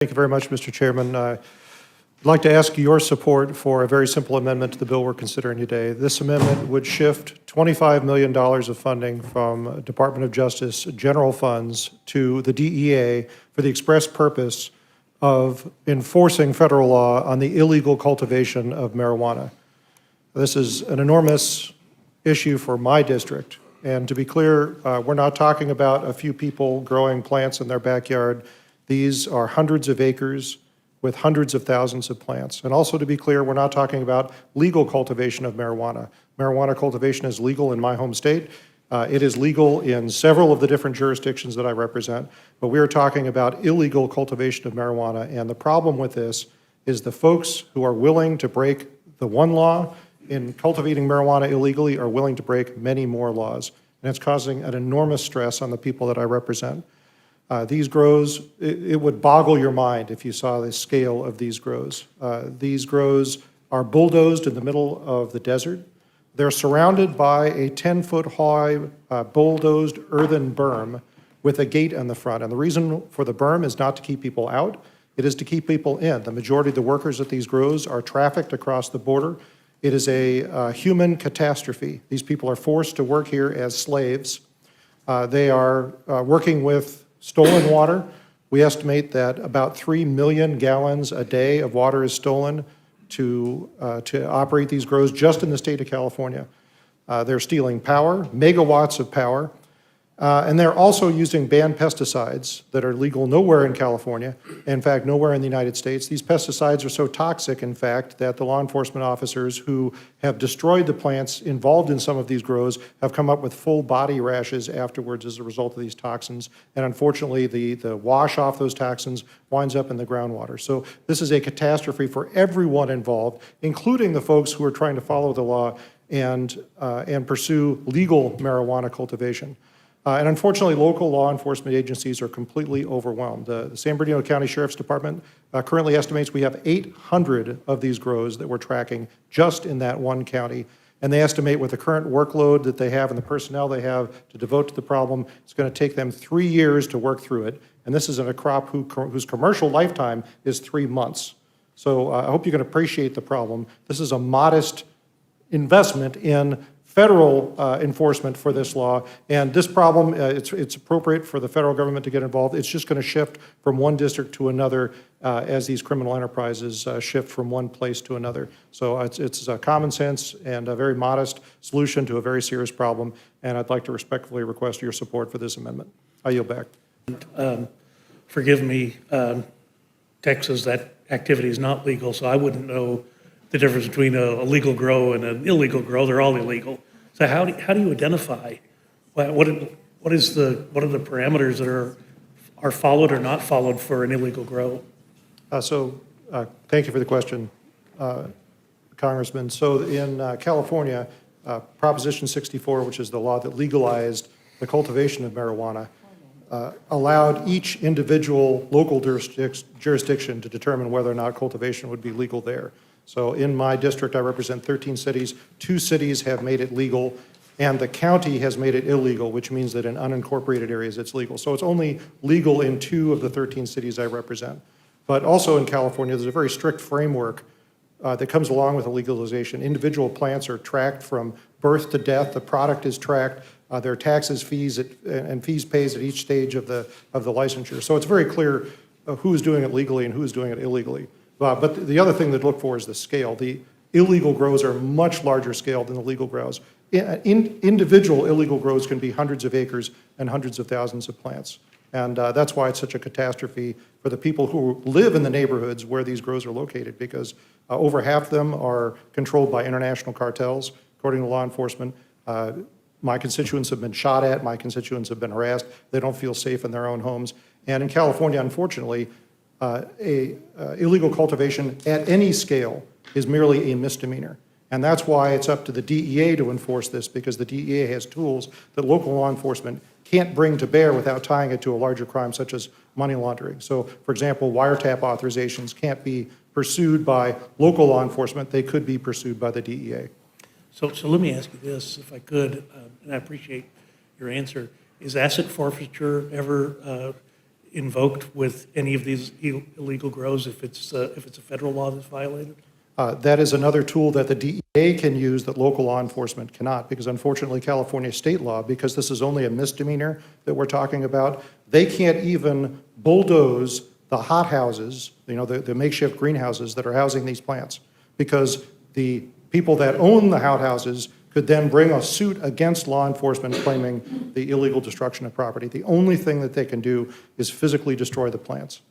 Thank you very much, Mr. Chairman. I'd like to ask your support for a very simple amendment to the bill we're considering today. This amendment would shift $25 million of funding from Department of Justice general funds to the DEA for the express purpose of enforcing federal law on the illegal cultivation of marijuana. This is an enormous issue for my district. And to be clear, we're not talking about a few people growing plants in their backyard. These are hundreds of acres with hundreds of thousands of plants. And also to be clear, we're not talking about legal cultivation of marijuana. Marijuana cultivation is legal in my home state. It is legal in several of the different jurisdictions that I represent, but we are talking about illegal cultivation of marijuana. And the problem with this is the folks who are willing to break the one law in cultivating marijuana illegally are willing to break many more laws. And it's causing an enormous stress on the people that I represent. These grows, it would boggle your mind if you saw the scale of these grows. These grows are bulldozed in the middle of the desert. They're surrounded by a 10-foot high bulldozed earthen berm with a gate on the front. And the reason for the berm is not to keep people out, it is to keep people in. The majority of the workers at these grows are trafficked across the border. It is a human catastrophe. These people are forced to work here as slaves. They are working with stolen water. We estimate that about 3 million gallons a day of water is stolen to operate these grows just in the state of California. They're stealing power, megawatts of power, and they're also using banned pesticides that are legal nowhere in California, in fact, nowhere in the United States. These pesticides are so toxic, in fact, that the law enforcement officers who have destroyed the plants involved in some of these grows have come up with full body rashes afterwards as a result of these toxins. And unfortunately, the wash off those toxins winds up in the groundwater. So this is a catastrophe for everyone involved, including the folks who are trying to follow the law and pursue legal marijuana cultivation. And unfortunately, local law enforcement agencies are completely overwhelmed. The San Bernardino County Sheriff's Department currently estimates we have 800 of these grows that we're tracking just in that one county. And they estimate with the current workload that they have and the personnel they have to devote to the problem, it's going to take them 3 years to work through it. And this is in a crop whose commercial lifetime is 3 months. So I hope you can appreciate the problem. This is a modest investment in federal enforcement for this law, and this problem, it's appropriate for the federal government to get involved. It's just going to shift from one district to another as these criminal enterprises shift from one place to another. So it's a common sense and a very modest solution to a very serious problem, and I'd like to respectfully request your support for this amendment. I yield back. Forgive me, Texas, that activity is not legal, so I wouldn't know the difference between a legal grow and an illegal grow. They're all illegal. So how do you identify what are the parameters that are followed or not followed for an illegal grow? Thank you for the question, Congressman. So in California, Proposition 64, which is the law that legalized the cultivation of marijuana, allowed each individual local jurisdiction to determine whether or not cultivation would be legal there. So in my district, I represent 13 cities. 2 cities have made it legal, and the county has made it illegal, which means that in unincorporated areas it's legal. So it's only legal in 2 of the 13 cities I represent. But also in California, there's a very strict framework that comes along with the legalization. Individual plants are tracked from birth to death. The product is tracked. There are taxes, fees, and fees paid at each stage of the licensure. So it's very clear who's doing it legally and who's doing it illegally. But the other thing to look for is the scale. The illegal grows are much larger scale than the legal grows. Individual illegal grows can be hundreds of acres and hundreds of thousands of plants. And that's why it's such a catastrophe for the people who live in the neighborhoods where these grows are located, because over half of them are controlled by international cartels, according to law enforcement. My constituents have been shot at. My constituents have been harassed. They don't feel safe in their own homes. And in California, unfortunately, illegal cultivation at any scale is merely a misdemeanor. And that's why it's up to the DEA to enforce this, because the DEA has tools that local law enforcement can't bring to bear without tying it to a larger crime such as money laundering. So, for example, wiretap authorizations can't be pursued by local law enforcement. They could be pursued by the DEA. So let me ask you this, if I could, and I appreciate your answer. Is asset forfeiture ever invoked with any of these illegal grows if it's a federal law that's violated? That is another tool that the DEA can use that local law enforcement cannot, because unfortunately California state law, because this is only a misdemeanor that we're talking about, they can't even bulldoze the hothouses, the makeshift greenhouses that are housing these plants, because the people that own the outhouses could then bring a suit against law enforcement claiming the illegal destruction of property. The only thing that they can do is physically destroy the plants.